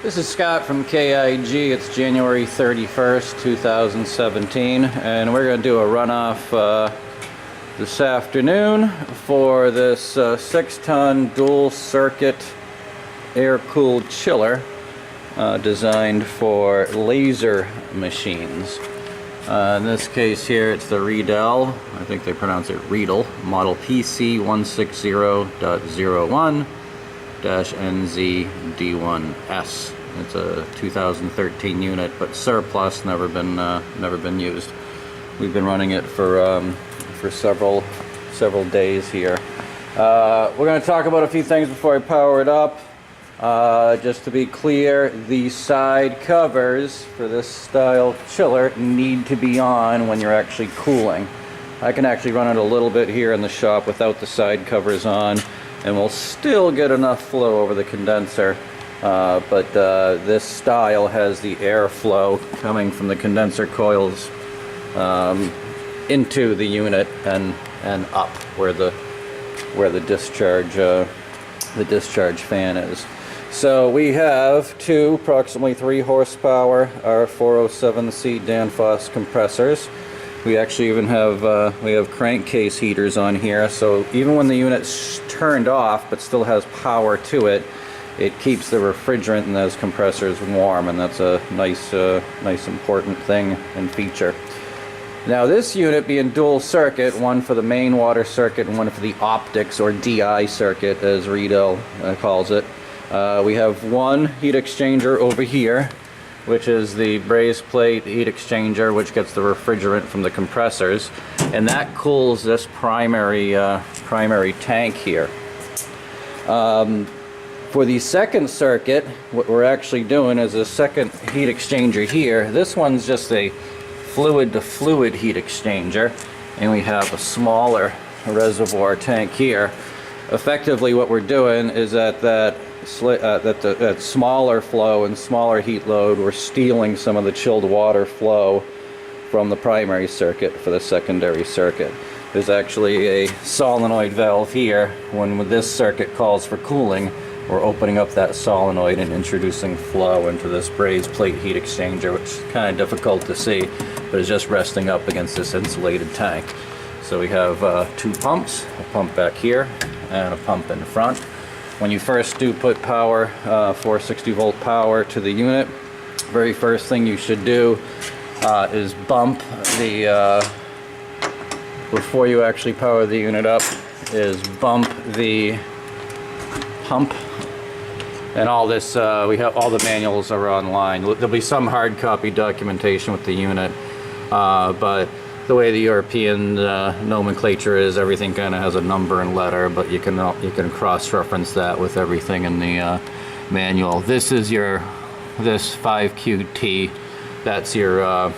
This is Scott from KIG. It's January 31st, 2017, and we're going to do a runoff this afternoon for this 6-ton dual circuit air-cooled chiller designed for laser machines. In this case here, it's the Riedel, I think they pronounce it Riedel, model PC160.01-NZD1S. It's a 2013 unit, but surplus, never been used. We've been running it for several days here. We're going to talk about a few things before I power it up. Just to be clear, the side covers for this style chiller need to be on when you're actually cooling. I can actually run it a little bit here in the shop without the side covers on, and we'll still get enough flow over the condenser. But this style has the airflow coming from the condenser coils into the unit and up where the discharge fan is. So we have two approximately 3 horsepower R407C Danfoss compressors. We actually even have we have crankcase heaters on here, so even when the unit's turned off but still has power to it, it keeps the refrigerant in those compressors warm, and that's a nice important thing and feature. Now this unit being dual circuit, one for the main water circuit and one for the optics or DI circuit as Riedel calls it. We have one heat exchanger over here, which is the brazed plate heat exchanger, which gets the refrigerant from the compressors, and that cools this primary tank here. For the second circuit, what we're actually doing is a second heat exchanger here. This one's just a fluid-to-fluid heat exchanger, and we have a smaller reservoir tank here. Effectively, what we're doing is at that smaller flow and smaller heat load, we're stealing some of the chilled water flow from the primary circuit for the secondary circuit. There's actually a solenoid valve here. When this circuit calls for cooling, we're opening up that solenoid and introducing flow into this brazed plate heat exchanger, which is kind of difficult to see, but it's just resting up against this insulated tank. So we have 2 pumps, a pump back here and a pump in front. When you first do put power, 460 volt power to the unit, very first thing you should do is bump the, before you actually power the unit up, is bump the pump. And all this, we have all the manuals are online. There'll be some hard copy documentation with the unit, but the way the European nomenclature is, everything kind of has a number and letter, but you can cross-reference that with everything in the manual. This is this 5QT. That's your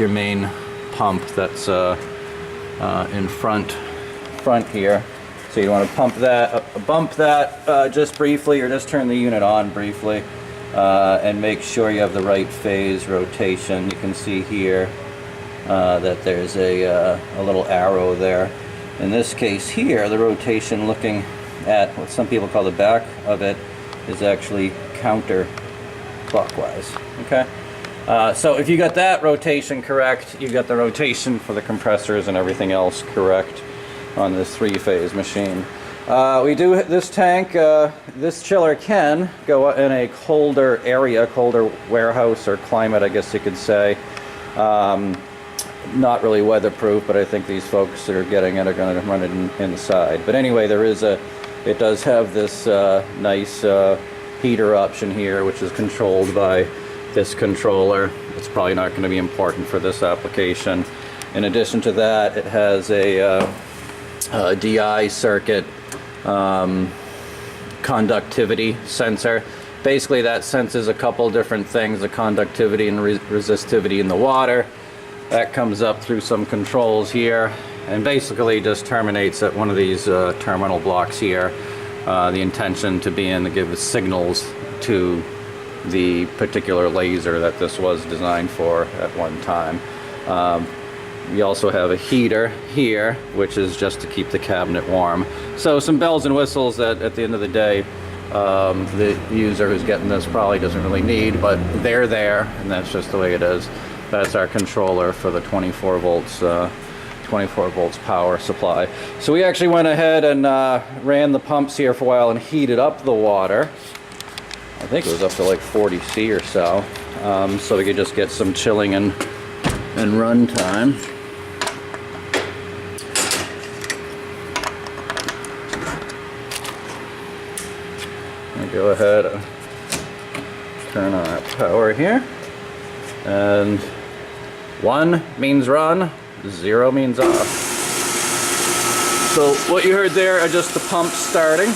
main pump. That's in front here. So you want to bump that just briefly, or just turn the unit on briefly, and make sure you have the right phase rotation. You can see here that there's a little arrow there. In this case here, the rotation looking at what some people call the back of it is actually counterclockwise. Okay, so if you got that rotation correct, you got the rotation for the compressors and everything else correct on this 3-phase machine. We do this tank, this chiller can go in a colder area, colder warehouse or climate, I guess you could say. Not really weatherproof, but I think these folks that are getting it are going to run it inside. But anyway, it does have this nice heater option here, which is controlled by this controller. It's probably not going to be important for this application. In addition to that, it has a DI circuit conductivity sensor. Basically that senses a couple different things, the conductivity and resistivity in the water. That comes up through some controls here and basically just terminates at one of these terminal blocks here. The intention to give signals to the particular laser that this was designed for at one time. We also have a heater here, which is just to keep the cabinet warm. So some bells and whistles that at the end of the day the user who's getting this probably doesn't really need, but they're there, and that's just the way it is. That's our controller for the 24 volts power supply. So we actually went ahead and ran the pumps here for a while and heated up the water. I think it was up to like 40 C or so, so we could just get some chilling and run time. Go ahead and turn on our power here, and 1 means run, 0 means off. So what you heard there are just the pumps starting.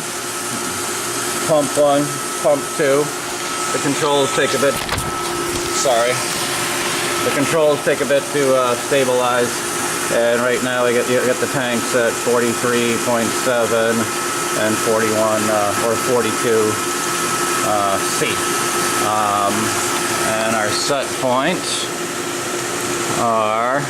Pump 1, pump 2. The controls take a bit, the controls take a bit to stabilize, and right now you get the tanks at 43.7 and 41 or 42 C. And our set points are,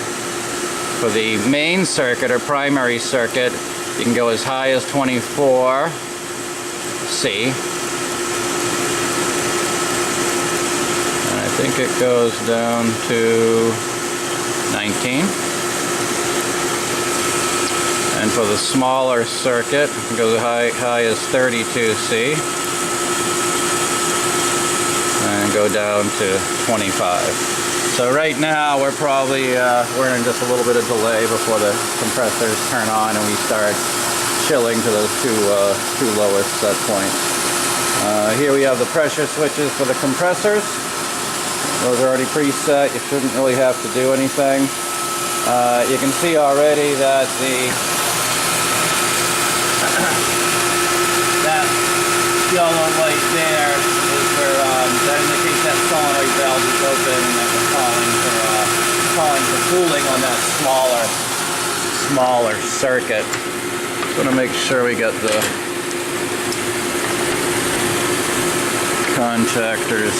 for the main circuit or primary circuit, you can go as high as 24 C. And I think it goes down to 19. And for the smaller circuit, it goes as high as 32 C. And go down to 25. So right now we're probably we're in just a little bit of delay before the compressors turn on and we start chilling to those two lowest set points. Here we have the pressure switches for the compressors. Those are already preset. You shouldn't really have to do anything. You can see already that that yellow light there is for that indicates that solenoid valve is open and that we're calling for cooling on that smaller circuit. Just want to make sure we get the contactors.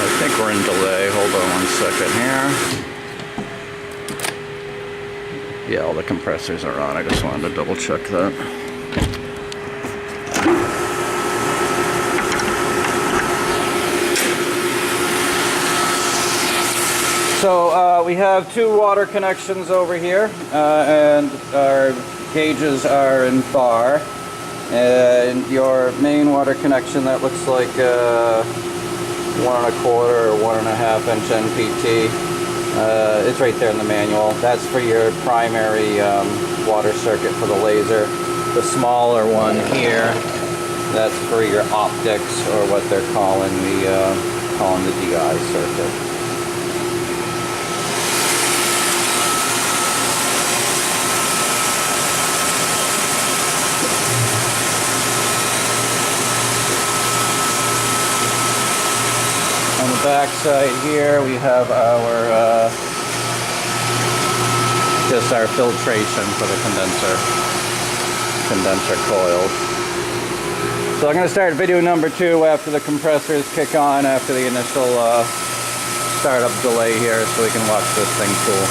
I think we're in delay. Hold on 1 second here. Yeah, all the compressors are on. I just wanted to double check that. So we have 2 water connections over here, and our gauges are in bar. And your main water connection, that looks like 1 1/4 or 1.5 inch NPT. It's right there in the manual. That's for your primary water circuit for the laser. The smaller one here, that's for your optics, or what they're calling the DI circuit. On the back side here, we have our just our filtration for the condenser coils. So I'm going to start video number 2 after the compressors kick on, after the initial startup delay here, so we can watch this thing cool.